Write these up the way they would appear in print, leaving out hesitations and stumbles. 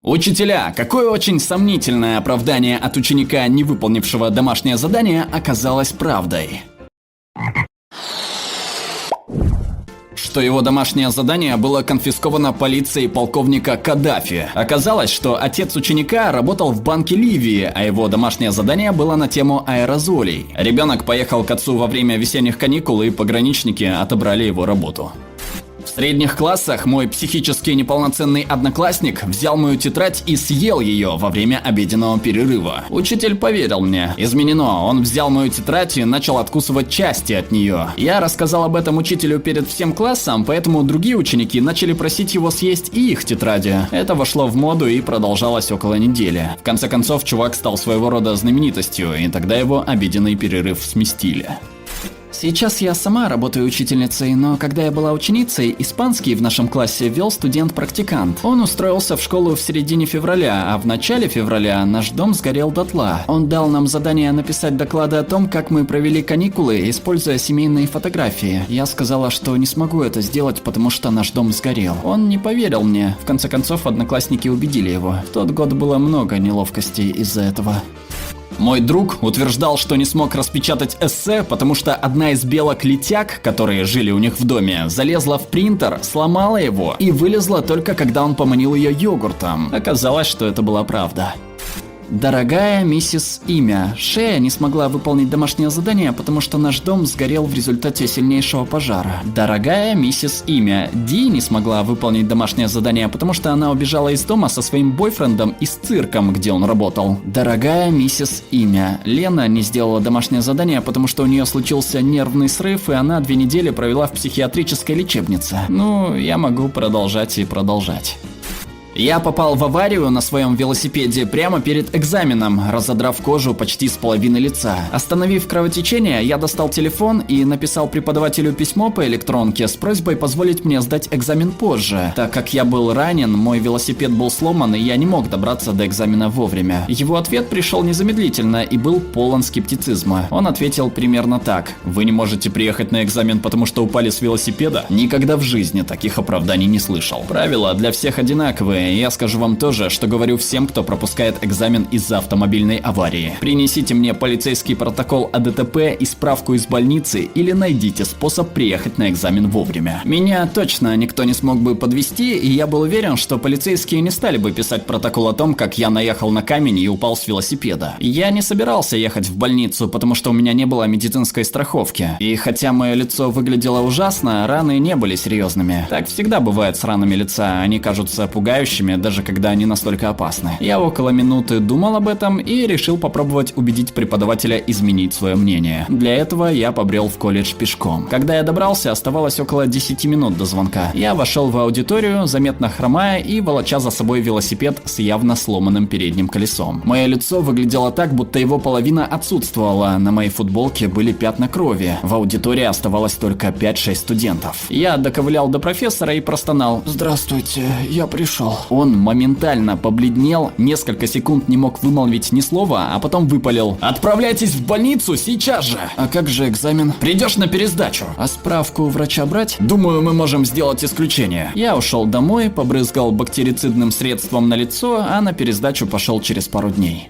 Учителя, какое очень сомнительное оправдание от ученика, не выполнившего домашнее задание, оказалось правдой. Что его домашнее задание было конфисковано полицией полковника Каддафи. Оказалось, что отец ученика работал в банке Ливии, а его домашнее задание было на тему аэрозолей. Ребенок поехал к отцу во время весенних каникул, и пограничники отобрали его работу. В средних классах мой психически неполноценный одноклассник взял мою тетрадь и съел ее во время обеденного перерыва. Учитель поверил мне. Изменено. Он взял мою тетрадь и начал откусывать части от нее. Я рассказал об этом учителю перед всем классом, поэтому другие ученики начали просить его съесть и их тетради. Это вошло в моду и продолжалось около недели. В конце концов, чувак стал своего рода знаменитостью, и тогда его обеденный перерыв сместили. Сейчас я сама работаю учительницей, но когда я была ученицей, испанский в нашем классе вел студент-практикант. Он устроился в школу в середине февраля, а в начале февраля наш дом сгорел дотла. Он дал нам задание написать доклады о том, как мы провели каникулы, используя семейные фотографии. Я сказала, что не смогу это сделать, потому что наш дом сгорел. Он не поверил мне. В конце концов, одноклассники убедили его. В тот год было много неловкостей из-за этого. Мой друг утверждал, что не смог распечатать эссе, потому что одна из белок-летяг, которые жили у них в доме, залезла в принтер, сломала его и вылезла только когда он поманил ее йогуртом. Оказалось, что это была правда. Дорогая миссис Имя, Шея не смогла выполнить домашнее задание, потому что наш дом сгорел в результате сильнейшего пожара. Дорогая миссис Имя, Ди не смогла выполнить домашнее задание, потому что она убежала из дома со своим бойфрендом и с цирком, где он работал. Дорогая миссис Имя, Лена не сделала домашнее задание, потому что у нее случился нервный срыв, и она 2 недели провела в психиатрической лечебнице. Ну, я могу продолжать и продолжать. Я попал в аварию на своем велосипеде прямо перед экзаменом, разодрав кожу почти с половины лица. Остановив кровотечение, я достал телефон и написал преподавателю письмо по электронке с просьбой позволить мне сдать экзамен позже. Так как я был ранен, мой велосипед был сломан, и я не мог добраться до экзамена вовремя. Его ответ пришел незамедлительно и был полон скептицизма. Он ответил примерно так: «Вы не можете приехать на экзамен, потому что упали с велосипеда?» Никогда в жизни таких оправданий не слышал. Правила для всех одинаковые. Я скажу вам тоже, что говорю всем, кто пропускает экзамен из-за автомобильной аварии. Принесите мне полицейский протокол о ДТП и справку из больницы, или найдите способ приехать на экзамен вовремя. Меня точно никто не смог бы подвести, и я был уверен, что полицейские не стали бы писать протокол о том, как я наехал на камень и упал с велосипеда. Я не собирался ехать в больницу, потому что у меня не было медицинской страховки. И хотя мое лицо выглядело ужасно, раны не были серьезными. Так всегда бывает с ранами лица, они кажутся пугающими, даже когда они настолько опасны. Я около минуты думал об этом и решил попробовать убедить преподавателя изменить свое мнение. Для этого я побрел в колледж пешком. Когда я добрался, оставалось около 10 минут до звонка. Я вошел в аудиторию, заметно хромая и волоча за собой велосипед с явно сломанным передним колесом. Мое лицо выглядело так, будто его половина отсутствовала. На моей футболке были пятна крови. В аудитории оставалось только 5-6 студентов. Я доковылял до профессора и простонал: «Здравствуйте, я пришел». Он моментально побледнел, несколько секунд не мог вымолвить ни слова, а потом выпалил: «Отправляйтесь в больницу сейчас же!» «А как же экзамен?» «Придешь на пересдачу». «А справку у врача брать?» «Думаю, мы можем сделать исключение». Я ушел домой, побрызгал бактерицидным средством на лицо, а на пересдачу пошел через пару дней.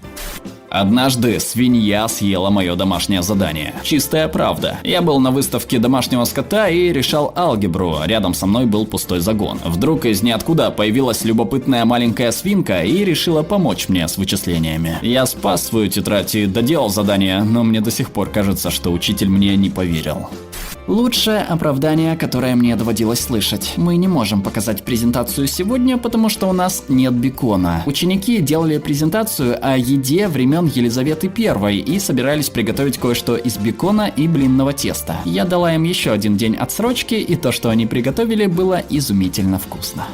Однажды свинья съела мое домашнее задание. Чистая правда. Я был на выставке домашнего скота и решал алгебру. Рядом со мной был пустой загон. Вдруг из ниоткуда появилась любопытная маленькая свинка и решила помочь мне с вычислениями. Я спас свою тетрадь и доделал задание, но мне до сих пор кажется, что учитель мне не поверил. Лучшее оправдание, которое мне доводилось слышать. Мы не можем показать презентацию сегодня, потому что у нас нет бекона. Ученики делали презентацию о еде времен Елизаветы I и собирались приготовить кое-что из бекона и блинного теста. Я дала им еще 1 день отсрочки, и то, что они приготовили, было изумительно вкусно.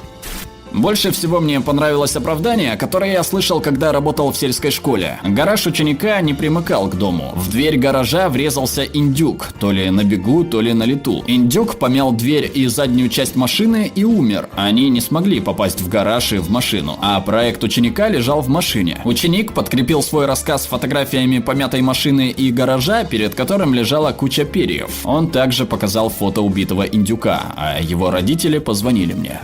Больше всего мне понравилось оправдание, которое я слышал, когда работал в сельской школе. Гараж ученика не примыкал к дому. В дверь гаража врезался индюк, то ли на бегу, то ли на лету. Индюк помял дверь и заднюю часть машины и умер. Они не смогли попасть в гараж и в машину, а проект ученика лежал в машине. Ученик подкрепил свой рассказ фотографиями помятой машины и гаража, перед которым лежала куча перьев. Он также показал фото убитого индюка, а его родители позвонили мне.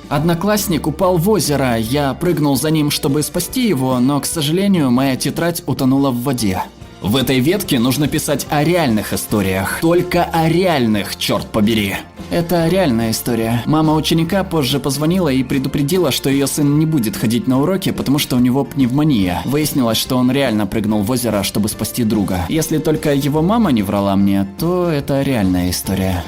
Одноклассник упал в озеро, я прыгнул за ним, чтобы спасти его, но, к сожалению, моя тетрадь утонула в воде. В этой ветке нужно писать о реальных историях. Только о реальных, черт побери. Это реальная история. Мама ученика позже позвонила и предупредила, что ее сын не будет ходить на уроки, потому что у него пневмония. Выяснилось, что он реально прыгнул в озеро, чтобы спасти друга. Если только его мама не врала мне, то это реальная история.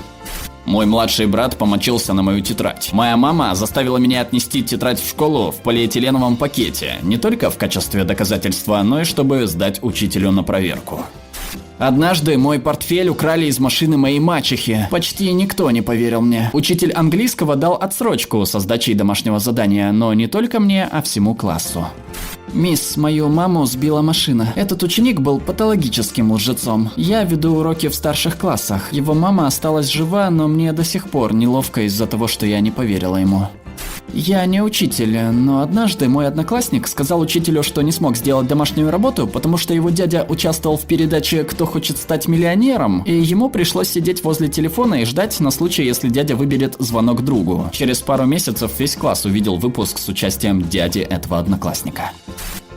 Мой младший брат помочился на мою тетрадь. Моя мама заставила меня отнести тетрадь в школу в полиэтиленовом пакете, не только в качестве доказательства, но и чтобы сдать учителю на проверку. Однажды мой портфель украли из машины моей мачехи. Почти никто не поверил мне. Учитель английского дал отсрочку со сдачей домашнего задания, но не только мне, а всему классу. Мисс, мою маму сбила машина. Этот ученик был патологическим лжецом. Я веду уроки в старших классах. Его мама осталась жива, но мне до сих пор неловко из-за того, что я не поверила ему. Я не учитель, но однажды мой одноклассник сказал учителю, что не смог сделать домашнюю работу, потому что его дядя участвовал в передаче «Кто хочет стать миллионером», и ему пришлось сидеть возле телефона и ждать на случай, если дядя выберет звонок другу. Через пару месяцев весь класс увидел выпуск с участием дяди этого одноклассника.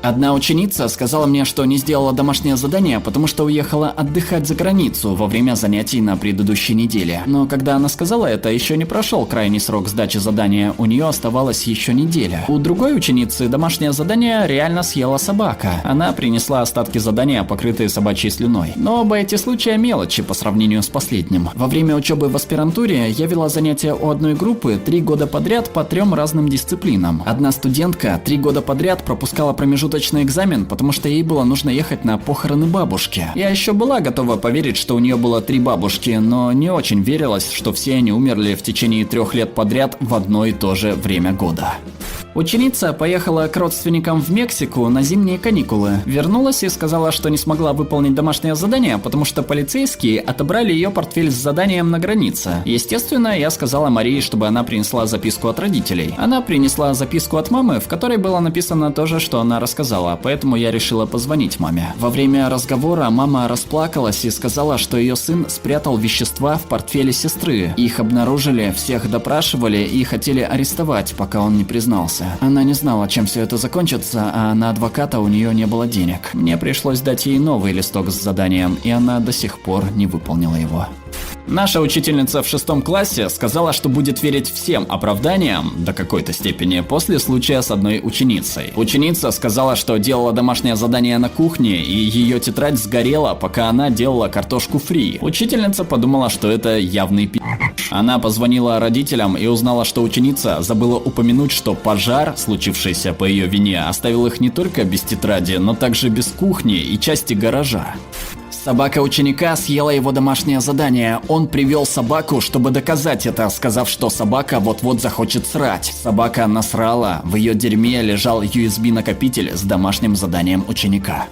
Одна ученица сказала мне, что не сделала домашнее задание, потому что уехала отдыхать за границу во время занятий на предыдущей неделе. Но когда она сказала это, еще не прошел крайний срок сдачи задания, у нее оставалась еще неделя. У другой ученицы домашнее задание реально съела собака. Она принесла остатки задания, покрытые собачьей слюной. Но оба эти случая мелочи по сравнению с последним. Во время учебы в аспирантуре я вела занятия у одной группы 3 года подряд по 3 разным дисциплинам. Одна студентка 3 года подряд пропускала промежуточный экзамен, потому что ей было нужно ехать на похороны бабушки. Я еще была готова поверить, что у нее было 3 бабушки, но не очень верилось, что все они умерли в течение 3 лет подряд в одно и то же время года. Ученица поехала к родственникам в Мексику на зимние каникулы. Вернулась и сказала, что не смогла выполнить домашнее задание, потому что полицейские отобрали ее портфель с заданием на границе. Естественно, я сказала Марии, чтобы она принесла записку от родителей. Она принесла записку от мамы, в которой было написано то же, что она рассказала, поэтому я решила позвонить маме. Во время разговора мама расплакалась и сказала, что ее сын спрятал вещества в портфеле сестры. Их обнаружили, всех допрашивали и хотели арестовать, пока он не признался. Она не знала, чем все это закончится, а на адвоката у нее не было денег. Мне пришлось дать ей новый листок с заданием, и она до сих пор не выполнила его. Наша учительница в 6 классе сказала, что будет верить всем оправданиям, до какой-то степени, после случая с одной ученицей. Ученица сказала, что делала домашнее задание на кухне, и ее тетрадь сгорела, пока она делала картошку фри. Учительница подумала, что это явный пи***. Она позвонила родителям и узнала, что ученица забыла упомянуть, что пожар, случившийся по ее вине, оставил их не только без тетради, но также без кухни и части гаража. Собака ученика съела его домашнее задание. Он привел собаку, чтобы доказать это, сказав, что собака вот-вот захочет срать. Собака насрала, в ее дерьме лежал USB-накопитель с домашним заданием ученика.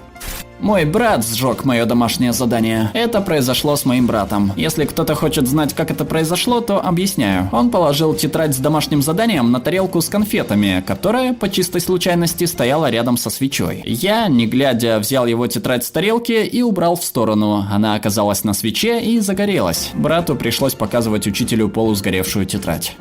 Мой брат сжег мое домашнее задание. Это произошло с моим братом. Если кто-то хочет знать, как это произошло, то объясняю. Он положил тетрадь с домашним заданием на тарелку с конфетами, которая, по чистой случайности, стояла рядом со свечой. Я, не глядя, взял его тетрадь с тарелки и убрал в сторону. Она оказалась на свече и загорелась. Брату пришлось показывать учителю полусгоревшую тетрадь.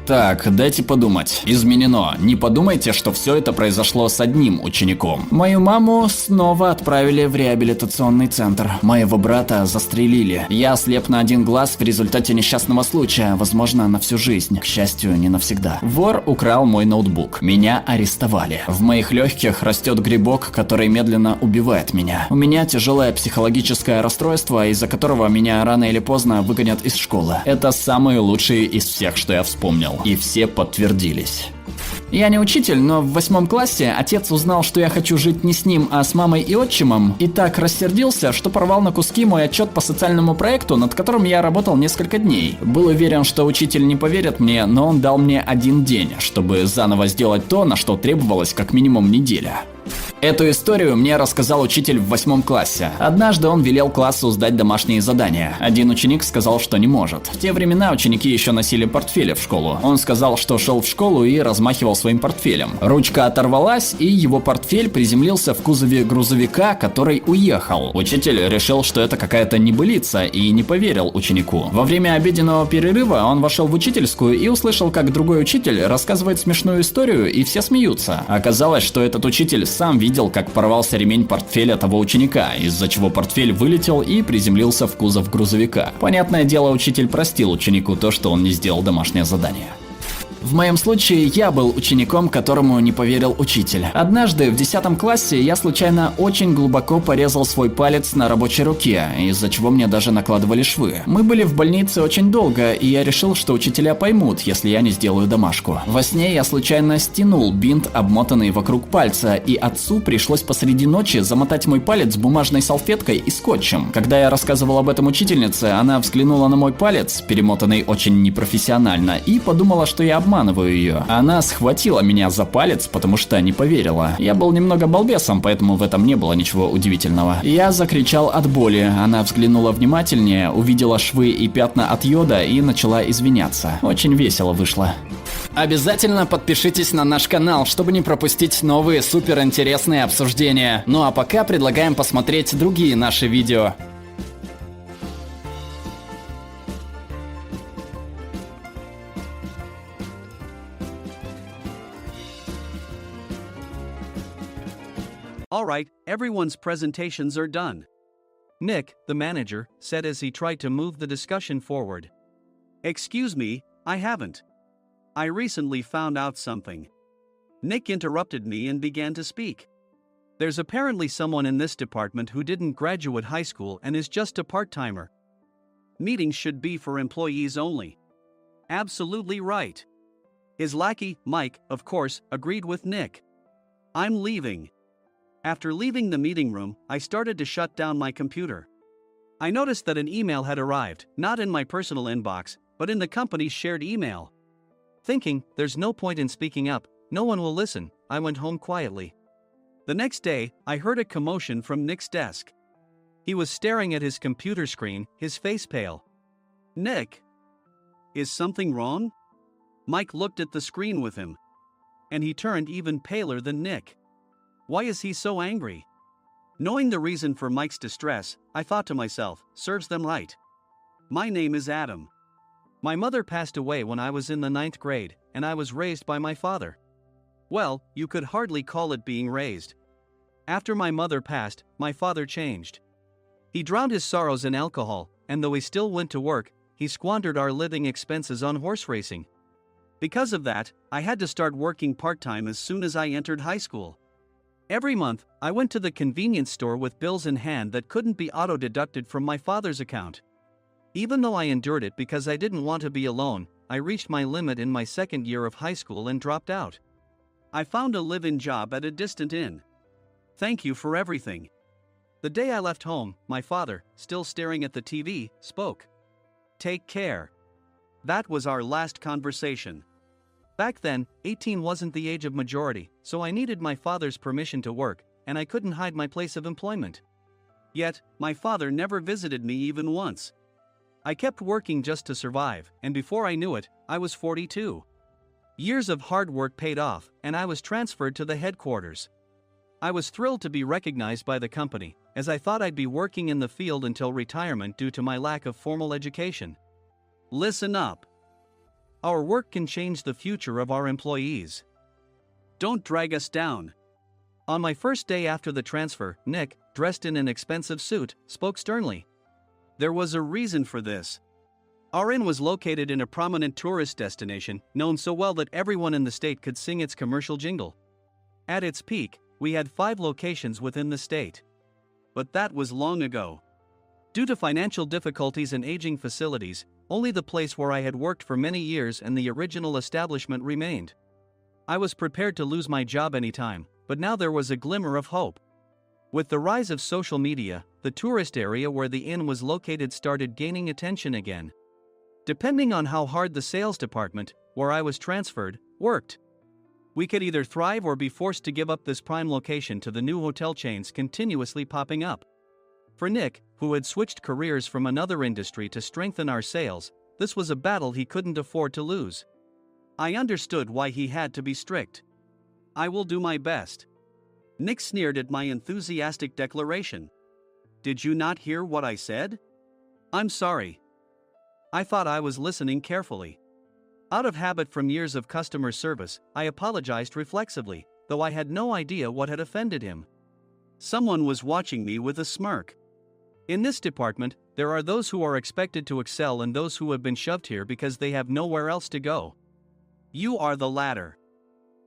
Так, дайте подумать. Изменено. Не подумайте, что все это произошло с одним учеником. Мою маму снова отправили в реабилитационный центр. Моего брата застрелили. Я ослеп на один глаз в результате несчастного случая, возможно, на всю жизнь. К счастью, не навсегда. Вор украл мой ноутбук. Меня арестовали. В моих легких растет грибок, который медленно убивает меня. У меня тяжелое психологическое расстройство, из-за которого меня рано или поздно выгонят из школы. Это самые лучшие из всех, что я вспомнил. И все подтвердились. Я не учитель, но в 8 классе отец узнал, что я хочу жить не с ним, а с мамой и отчимом, и так рассердился, что порвал на куски мой отчет по социальному проекту, над которым я работал несколько дней. Был уверен, что учитель не поверит мне, но он дал мне 1 день, чтобы заново сделать то, на что требовалось как минимум неделя. Эту историю мне рассказал учитель в 8 классе. Однажды он велел классу сдать домашние задания. Один ученик сказал, что не может. В те времена ученики еще носили портфели в школу. Он сказал, что шел в школу и размахивал своим портфелем. Ручка оторвалась, и его портфель приземлился в кузове грузовика, который уехал. Учитель решил, что это какая-то небылица, и не поверил ученику. Во время обеденного перерыва он вошел в учительскую и услышал, как другой учитель рассказывает смешную историю, и все смеются. Оказалось, что этот учитель сам видел, как порвался ремень портфеля того ученика, из-за чего портфель вылетел и приземлился в кузов грузовика. Понятное дело, учитель простил ученику то, что он не сделал домашнее задание. В моем случае я был учеником, которому не поверил учитель. Однажды в 10 классе я случайно очень глубоко порезал свой палец на рабочей руке, из-за чего мне даже накладывали швы. Мы были в больнице очень долго, и я решил, что учителя поймут, если я не сделаю домашку. Во сне я случайно стянул бинт, обмотанный вокруг пальца, и отцу пришлось посреди ночи замотать мой палец бумажной салфеткой и скотчем. Когда я рассказывал об этом учительнице, она взглянула на мой палец, перемотанный очень непрофессионально, и подумала, что я обманываю ее. Она схватила меня за палец, потому что не поверила. Я был немного балбесом, поэтому в этом не было ничего удивительного. Я закричал от боли. Она взглянула внимательнее, увидела швы и пятна от йода и начала извиняться. Очень весело вышло. Обязательно подпишитесь на наш канал, чтобы не пропустить новые суперинтересные обсуждения. Ну а пока предлагаем посмотреть другие наши видео. Alright, everyone's presentations are done. Nick, the manager, said as he tried to move the discussion forward. Excuse me, I haven't. I recently found out something. Nick interrupted me and began to speak. There's apparently someone in this department who didn't graduate high school and is just a part-timer. Meetings should be for employees only. Absolutely right. His lackey, Mike, of course, agreed with Nick. I'm leaving. After leaving the meeting room, I started to shut down my computer. I noticed that an email had arrived, not in my personal inbox, but in the company's shared email. Thinking, there's no point in speaking up, no one will listen, I went home quietly. The next day, I heard a commotion from Nick's desk. He was staring at his computer screen, his face pale. Nick? Is something wrong? Mike looked at the screen with him. And he turned even paler than Nick. Why is he so angry? Knowing the reason for Mike's distress, I thought to myself, serves them right. My name is Adam. My mother passed away when I was in the 9th grade, and I was raised by my father. Well, you could hardly call it being raised. After my mother passed, my father changed. He drowned his sorrows in alcohol, and though he still went to work, he squandered our living expenses on horse racing. Because of that, I had to start working part-time as soon as I entered high school. Every month, I went to the convenience store with bills in hand that couldn't be auto-deducted from my father's account. Even though I endured it because I didn't want to be alone, I reached my limit in my 2nd year of high school and dropped out. I found a live-in job at a distant inn. Thank you for everything. The day I left home, my father, still staring at the TV, spoke. Take care. That was our last conversation. Back then, 18 wasn't the age of majority, so I needed my father's permission to work, and I couldn't hide my place of employment. Yet, my father never visited me even once. I kept working just to survive, and before I knew it, I was 42. Years of hard work paid off, and I was transferred to the headquarters. I was thrilled to be recognized by the company, as I thought I'd be working in the field until retirement due to my lack of formal education. Listen up. Our work can change the future of our employees. Don't drag us down. On my first day after the transfer, Nick, dressed in an expensive suit, spoke sternly. There was a reason for this. Our inn was located in a prominent tourist destination, known so well that everyone in the state could sing its commercial jingle. At its peak, we had 5 locations within the state. But that was long ago. Due to financial difficulties and aging facilities, only the place where I had worked for many years and the original establishment remained. I was prepared to lose my job anytime, but now there was a glimmer of hope. With the rise of social media, the tourist area where the inn was located started gaining attention again. Depending on how hard the sales department, where I was transferred, worked. We could either thrive or be forced to give up this prime location to the new hotel chains continuously popping up. For Nick, who had switched careers from another industry to strengthen our sales, this was a battle he couldn't afford to lose. I understood why he had to be strict. "I will do my best." Nick sneered at my enthusiastic declaration. "Did you not hear what I said?" "I'm sorry." I thought I was listening carefully. Out of habit from years of customer service, I apologized reflexively, though I had no idea what had offended him. Someone was watching me with a smirk. In this department, there are those who are expected to excel and those who have been shoved here because they have nowhere else to go. You are the latter.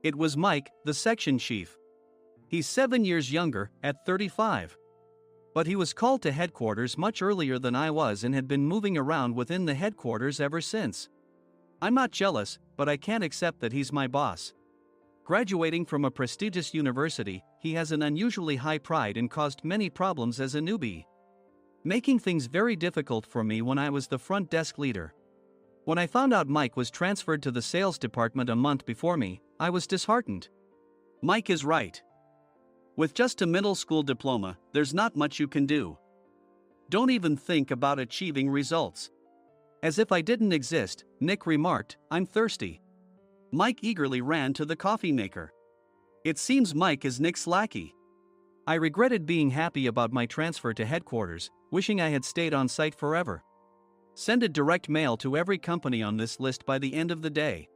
It was Mike, the section chief. He's 7 years younger, at 35. But he was called to headquarters much earlier than I was and had been moving around within the headquarters ever since. I'm not jealous, but I can't accept that he's my boss. Graduating from a prestigious university, he has an unusually high pride and caused many problems as a newbie, making things very difficult for me when I was the front desk leader. When I found out Mike was transferred to the sales department a month before me, I was disheartened. Mike is right. With just a middle school diploma, there's not much you can do. Don't even think about achieving results. As if I didn't exist, Nick remarked, "I'm thirsty." Mike eagerly ran to the coffee maker. It seems Mike is Nick's lackey. I regretted being happy about my transfer to headquarters, wishing I had stayed on site forever. Send a direct mail to every company on this list by the end of the day.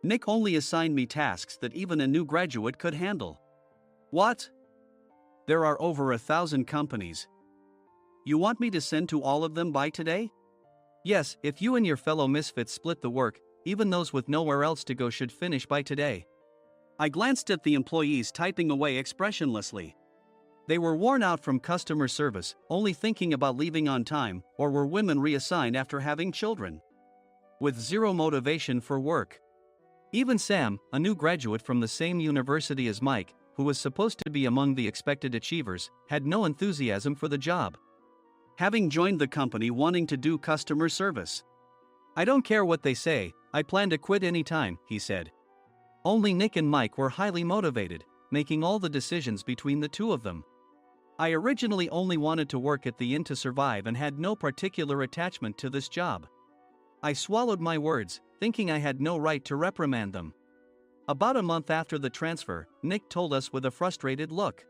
Nick only assigned me tasks that even a new graduate could handle. What? There are over 1,000 companies. You want me to send to all of them by today? Yes, if you and your fellow misfits split the work, even those with nowhere else to go should finish by today. I glanced at the employees typing away expressionlessly. They were worn out from customer service, only thinking about leaving on time, or were women reassigned after having children, with zero motivation for work. Even Sam, a new graduate from the same university as Mike, who was supposed to be among the expected achievers, had no enthusiasm for the job, having joined the company wanting to do customer service. "I don't care what they say, I plan to quit any time," he said. Only Nick and Mike were highly motivated, making all the decisions between the two of them. I originally only wanted to work at the inn to survive and had no particular attachment to this job. I swallowed my words, thinking I had no right to reprimand them. About a month after the transfer, Nick told us with a frustrated look.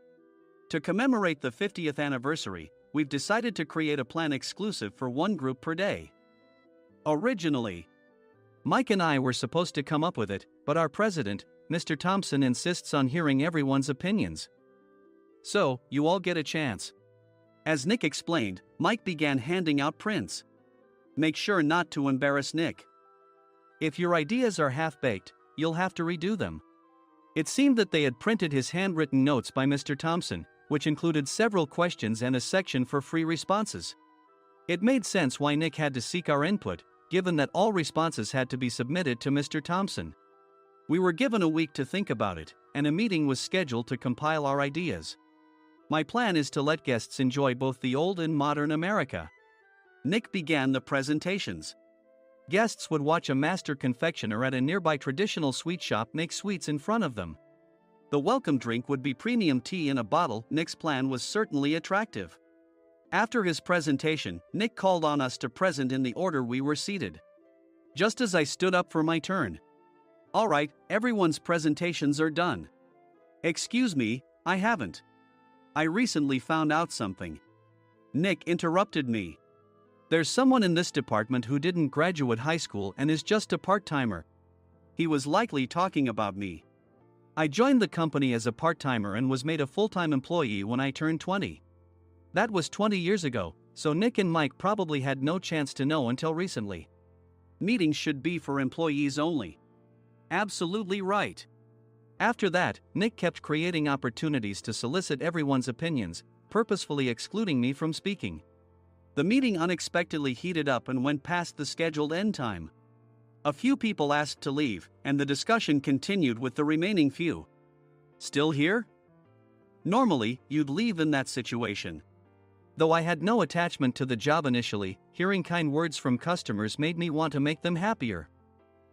"To commemorate the 50th anniversary, we've decided to create a plan exclusive for one group per day. Originally, Mike and I were supposed to come up with it, but our president, Mr. Thompson, insists on hearing everyone's opinions. So, you all get a chance." As Nick explained, Mike began handing out prints. Make sure not to embarrass Nick. If your ideas are half-baked, you'll have to redo them. It seemed that they had printed his handwritten notes by Mr. Thompson, which included several questions and a section for free responses. It made sense why Nick had to seek our input, given that all responses had to be submitted to Mr. Thompson. We were given a week to think about it, and a meeting was scheduled to compile our ideas. My plan is to let guests enjoy both the old and modern America. Nick began the presentations. Guests would watch a master confectioner at a nearby traditional sweet shop make sweets in front of them. The welcome drink would be premium tea in a bottle. Nick's plan was certainly attractive. After his presentation, Nick called on us to present in the order we were seated. Just as I stood up for my turn. "All right, everyone's presentations are done." "Excuse me, I haven't. I recently found out something." Nick interrupted me. "There's someone in this department who didn't graduate high school and is just a part-timer." He was likely talking about me. I joined the company as a part-timer and was made a full-time employee when I turned 20. That was 20 years ago, so Nick and Mike probably had no chance to know until recently. Meetings should be for employees only. Absolutely right. After that, Nick kept creating opportunities to solicit everyone's opinions, purposefully excluding me from speaking. The meeting unexpectedly heated up and went past the scheduled end time. A few people asked to leave, and the discussion continued with the remaining few. "Still here?" Normally, you'd leave in that situation. Though I had no attachment to the job initially, hearing kind words from customers made me want to make them happier.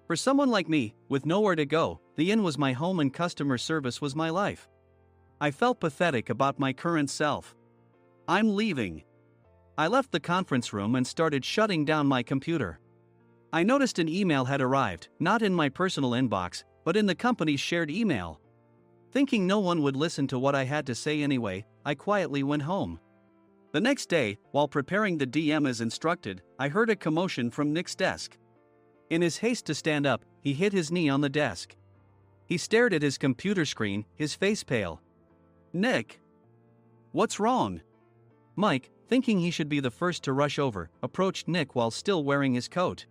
For someone like me, with nowhere to go, the inn was my home and customer service was my life. I felt pathetic about my current self. I'm leaving. I left the conference room and started shutting down my computer. I noticed an email had arrived, not in my personal inbox, but in the company's shared email. Thinking no one would listen to what I had to say anyway, I quietly went home. The next day, while preparing the DM as instructed, I heard a commotion from Nick's desk. In his haste to stand up, he hit his knee on the desk. He stared at his computer screen, his face pale. "Nick! What's wrong?" Mike, thinking he should be the first to rush over, approached Nick while still wearing his coat.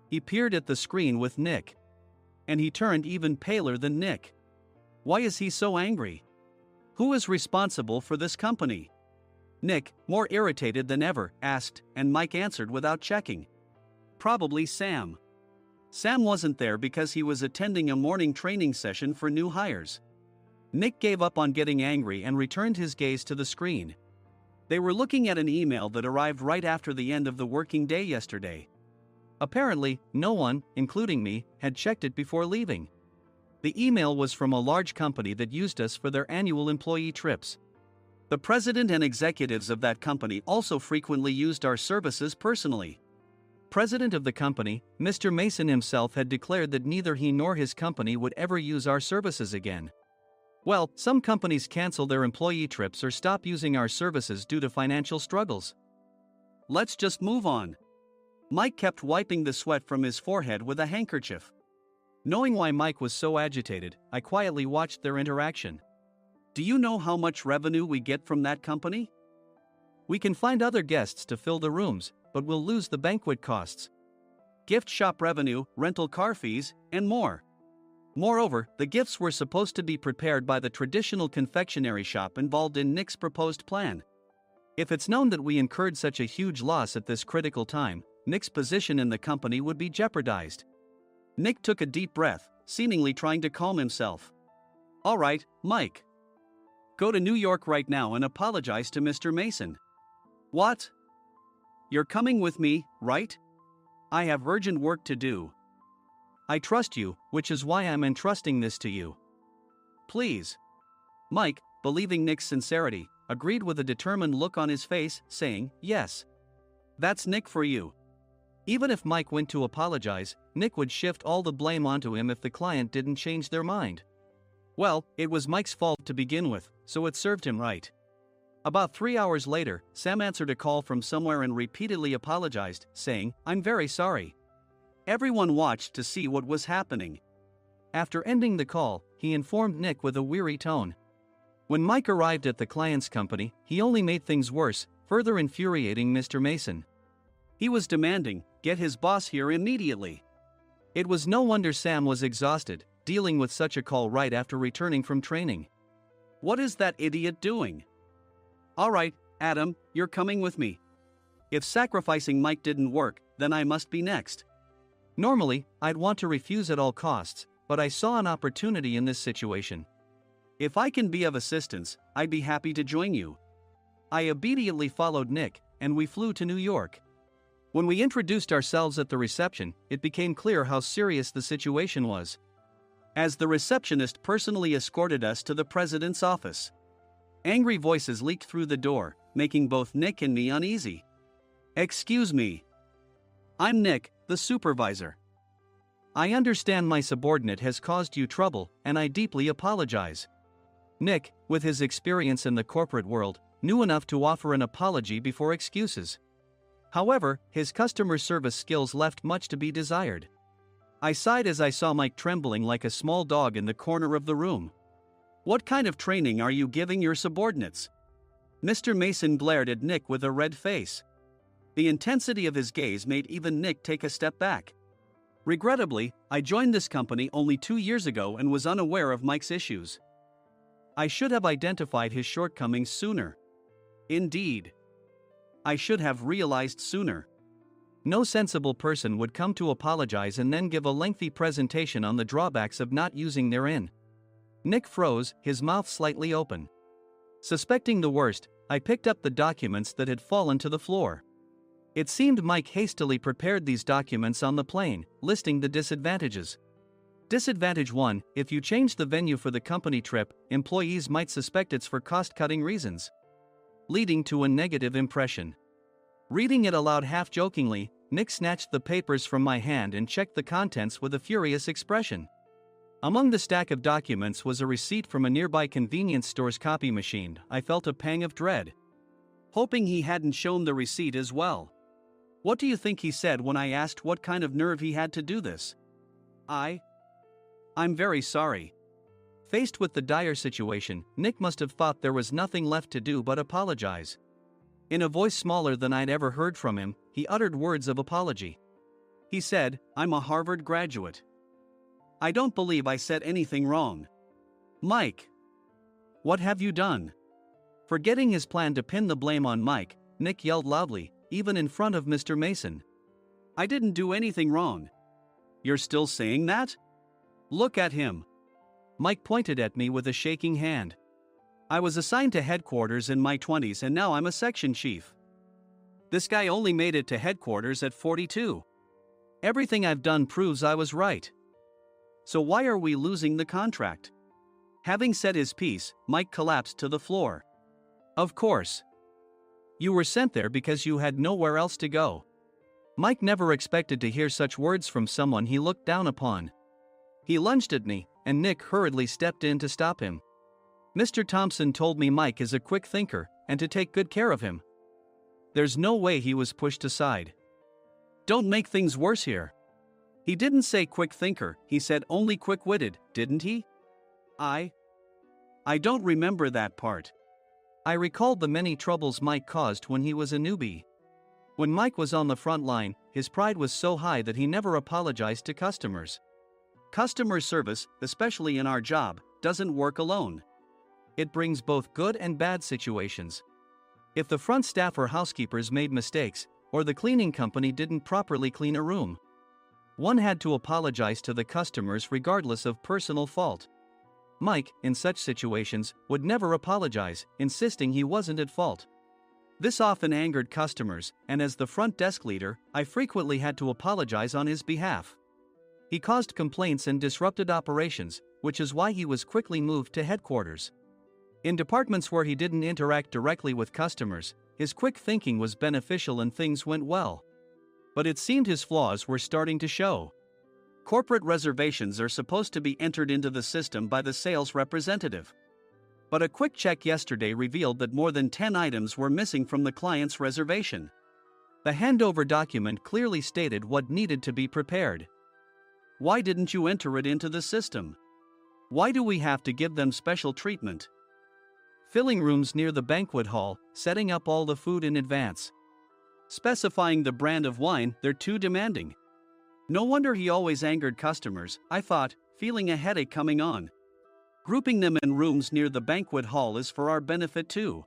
He peered at the screen with Nick. And he turned even paler than Nick. Why is he so angry? Who is responsible for this company? Nick, more irritated than ever, asked, and Mike answered without checking. Probably Sam. Sam wasn't there because he was attending a morning training session for new hires. Nick gave up on getting angry and returned his gaze to the screen. They were looking at an email that arrived right after the end of the working day yesterday. Apparently, no one, including me, had checked it before leaving. The email was from a large company that used us for their annual employee trips. The president and executives of that company also frequently used our services personally. President of the company, Mr. Mason himself, had declared that neither he nor his company would ever use our services again. Well, some companies cancel their employee trips or stop using our services due to financial struggles. Let's just move on. Mike kept wiping the sweat from his forehead with a handkerchief. Knowing why Mike was so agitated, I quietly watched their interaction. Do you know how much revenue we get from that company? We can find other guests to fill the rooms, but we'll lose the banquet costs, gift shop revenue, rental car fees, and more. Moreover, the gifts were supposed to be prepared by the traditional confectionery shop involved in Nick's proposed plan. If it's known that we incurred such a huge loss at this critical time, Nick's position in the company would be jeopardized. Nick took a deep breath, seemingly trying to calm himself. All right, Mike. Go to New York right now and apologize to Mr. Mason. What? You're coming with me, right? I have urgent work to do. I trust you, which is why I'm entrusting this to you. Please. Mike, believing Nick's sincerity, agreed with a determined look on his face, saying, yes. That's Nick for you. Even if Mike went to apologize, Nick would shift all the blame onto him if the client didn't change their mind. Well, it was Mike's fault to begin with, so it served him right. About 3 hours later, Sam answered a call from somewhere and repeatedly apologized, saying, I'm very sorry. Everyone watched to see what was happening. After ending the call, he informed Nick with a weary tone. When Mike arrived at the client's company, he only made things worse, further infuriating Mr. Mason. He was demanding, get his boss here immediately. It was no wonder Sam was exhausted, dealing with such a call right after returning from training. What is that idiot doing? All right, Adam, you're coming with me. If sacrificing Mike didn't work, then I must be next. Normally, I'd want to refuse at all costs, but I saw an opportunity in this situation. If I can be of assistance, I'd be happy to join you. I obediently followed Nick, and we flew to New York. When we introduced ourselves at the reception, it became clear how serious the situation was, as the receptionist personally escorted us to the president's office. Angry voices leaked through the door, making both Nick and me uneasy. Excuse me. I'm Nick, the supervisor. I understand my subordinate has caused you trouble, and I deeply apologize. Nick, with his experience in the corporate world, knew enough to offer an apology before excuses. However, his customer service skills left much to be desired. I sighed as I saw Mike trembling like a small dog in the corner of the room. What kind of training are you giving your subordinates? Mr. Mason glared at Nick with a red face. The intensity of his gaze made even Nick take a step back. Regrettably, I joined this company only 2 years ago and was unaware of Mike's issues. I should have identified his shortcomings sooner. Indeed. I should have realized sooner. No sensible person would come to apologize and then give a lengthy presentation on the drawbacks of not using their inn. Nick froze, his mouth slightly open. Suspecting the worst, I picked up the documents that had fallen to the floor. It seemed Mike hastily prepared these documents on the plane, listing the disadvantages. Disadvantage 1: if you change the venue for the company trip, employees might suspect it's for cost-cutting reasons, leading to a negative impression. Reading it aloud half-jokingly, Nick snatched the papers from my hand and checked the contents with a furious expression. Among the stack of documents was a receipt from a nearby convenience store's copy machine. I felt a pang of dread, hoping he hadn't shown the receipt as well. What do you think he said when I asked what kind of nerve he had to do this? I'm very sorry. Faced with the dire situation, Nick must have thought there was nothing left to do but apologize. In a voice smaller than I'd ever heard from him, he uttered words of apology. He said, "I'm a Harvard graduate. I don't believe I said anything wrong." Mike! What have you done? Forgetting his plan to pin the blame on Mike, Nick yelled loudly, even in front of Mr. Mason. "I didn't do anything wrong." "You're still saying that? Look at him." Mike pointed at me with a shaking hand. "I was assigned to headquarters in my 20s and now I'm a section chief. This guy only made it to headquarters at 42. Everything I've done proves I was right. So why are we losing the contract?" Having said his piece, Mike collapsed to the floor. "Of course. You were sent there because you had nowhere else to go." Mike never expected to hear such words from someone he looked down upon. He lunged at me, and Nick hurriedly stepped in to stop him. "Mr. Thompson told me Mike is a quick thinker, and to take good care of him." There's no way he was pushed aside. "Don't make things worse here." "He didn't say quick thinker, he said only quick-witted, didn't he?" I don't remember that part." I recalled the many troubles Mike caused when he was a newbie. When Mike was on the front line, his pride was so high that he never apologized to customers. Customer service, especially in our job, doesn't work alone. It brings both good and bad situations. If the front staff or housekeepers made mistakes, or the cleaning company didn't properly clean a room, one had to apologize to the customers regardless of personal fault. Mike, in such situations, would never apologize, insisting he wasn't at fault. This often angered customers, and as the front desk leader, I frequently had to apologize on his behalf. He caused complaints and disrupted operations, which is why he was quickly moved to headquarters. In departments where he didn't interact directly with customers, his quick thinking was beneficial and things went well. But it seemed his flaws were starting to show. Corporate reservations are supposed to be entered into the system by the sales representative. But a quick check yesterday revealed that more than 10 items were missing from the client's reservation. The handover document clearly stated what needed to be prepared. Why didn't you enter it into the system? Why do we have to give them special treatment? Filling rooms near the banquet hall, setting up all the food in advance. Specifying the brand of wine, they're too demanding. No wonder he always angered customers, I thought, feeling a headache coming on. Grouping them in rooms near the banquet hall is for our benefit too.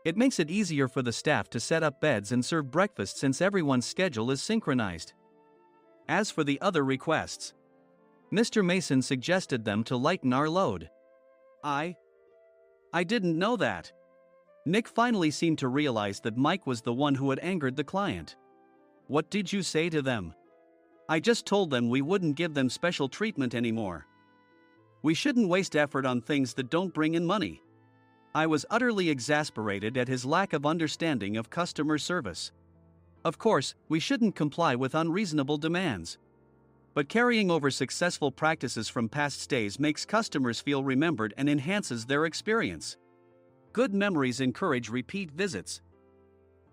It makes it easier for the staff to set up beds and serve breakfast since everyone's schedule is synchronized. As for the other requests, Mr. Mason suggested them to lighten our load. I didn't know that. Nick finally seemed to realize that Mike was the one who had angered the client. What did you say to them? I just told them we wouldn't give them special treatment anymore. We shouldn't waste effort on things that don't bring in money. I was utterly exasperated at his lack of understanding of customer service. Of course, we shouldn't comply with unreasonable demands. But carrying over successful practices from past stays makes customers feel remembered and enhances their experience. Good memories encourage repeat visits.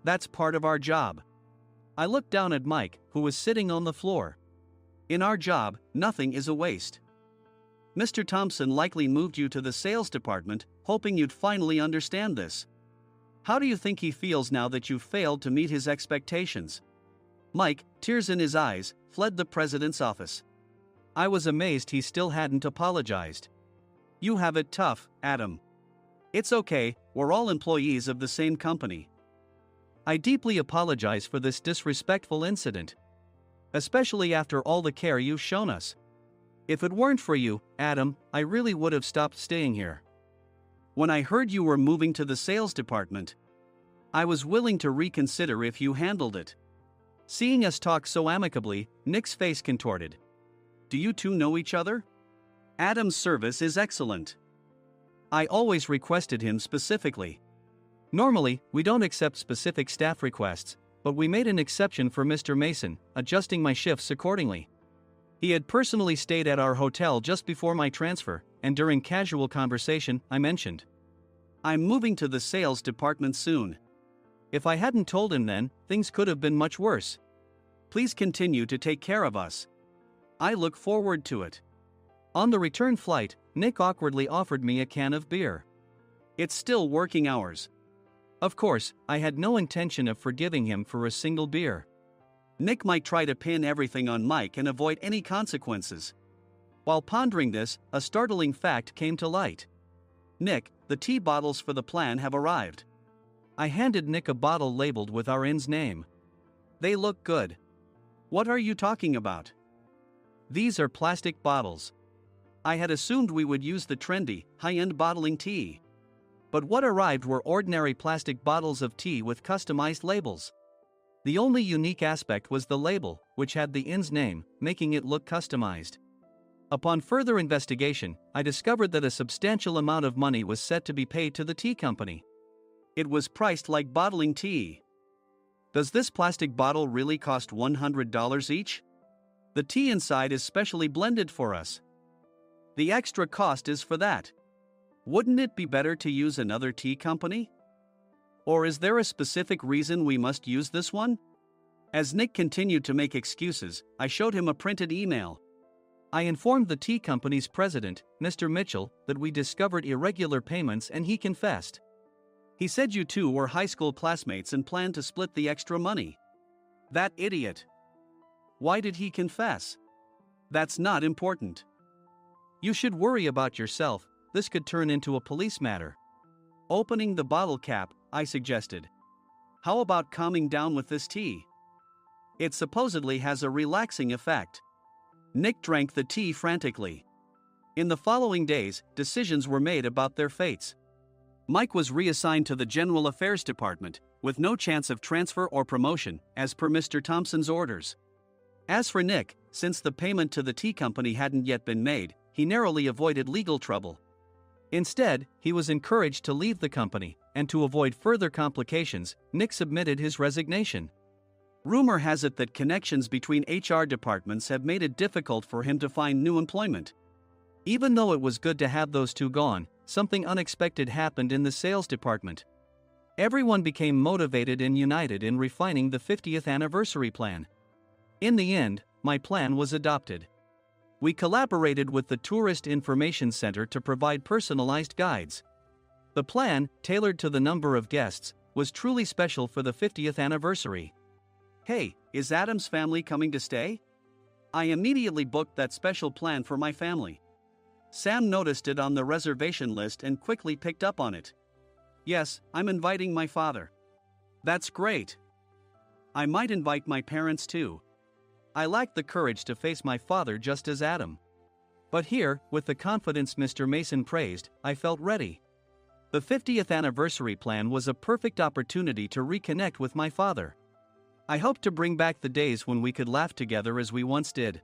That's part of our job. I looked down at Mike, who was sitting on the floor. In our job, nothing is a waste. Mr. Thompson likely moved you to the sales department, hoping you'd finally understand this. How do you think he feels now that you've failed to meet his expectations? Mike, tears in his eyes, fled the president's office. I was amazed he still hadn't apologized. You have it tough, Adam. It's okay, we're all employees of the same company. I deeply apologize for this disrespectful incident. Especially after all the care you've shown us. If it weren't for you, Adam, I really would have stopped staying here. When I heard you were moving to the sales department, I was willing to reconsider if you handled it. Seeing us talk so amicably, Nick's face contorted. Do you two know each other? Adam's service is excellent. I always requested him specifically. Normally, we don't accept specific staff requests, but we made an exception for Mr. Mason, adjusting my shifts accordingly. He had personally stayed at our hotel just before my transfer, and during casual conversation, I mentioned, I'm moving to the sales department soon. If I hadn't told him then, things could have been much worse. Please continue to take care of us. I look forward to it. On the return flight, Nick awkwardly offered me a can of beer. It's still working hours. Of course, I had no intention of forgiving him for a single beer. Nick might try to pin everything on Mike and avoid any consequences. While pondering this, a startling fact came to light. Nick, the tea bottles for the plan have arrived. I handed Nick a bottle labeled with our inn's name. They look good. What are you talking about? These are plastic bottles. I had assumed we would use the trendy, high-end bottling tea. But what arrived were ordinary plastic bottles of tea with customized labels. The only unique aspect was the label, which had the inn's name, making it look customized. Upon further investigation, I discovered that a substantial amount of money was set to be paid to the tea company. It was priced like bottling tea. Does this plastic bottle really cost $100 each? The tea inside is specially blended for us. The extra cost is for that. Wouldn't it be better to use another tea company? Or is there a specific reason we must use this one? As Nick continued to make excuses, I showed him a printed email. I informed the tea company's president, Mr. Mitchell, that we discovered irregular payments and he confessed. He said you two were high school classmates and planned to split the extra money. That idiot. Why did he confess? That's not important. You should worry about yourself, this could turn into a police matter. Opening the bottle cap, I suggested. How about calming down with this tea? It supposedly has a relaxing effect. Nick drank the tea frantically. In the following days, decisions were made about their fates. Mike was reassigned to the General Affairs Department, with no chance of transfer or promotion, as per Mr. Thompson's orders. As for Nick, since the payment to the tea company hadn't yet been made, he narrowly avoided legal trouble. Instead, he was encouraged to leave the company, and to avoid further complications, Nick submitted his resignation. Rumor has it that connections between HR departments have made it difficult for him to find new employment. Even though it was good to have those two gone, something unexpected happened in the sales department. Everyone became motivated and united in refining the 50th anniversary plan. In the end, my plan was adopted. We collaborated with the Tourist Information Center to provide personalized guides. The plan, tailored to the number of guests, was truly special for the 50th anniversary. Hey, is Adam's family coming to stay? I immediately booked that special plan for my family. Sam noticed it on the reservation list and quickly picked up on it. Yes, I'm inviting my father. That's great. I might invite my parents too. I lacked the courage to face my father just as Adam. But here, with the confidence Mr. Mason praised, I felt ready. The 50th anniversary plan was a perfect opportunity to reconnect with my father. I hoped to bring back the days when we could laugh together as we once did.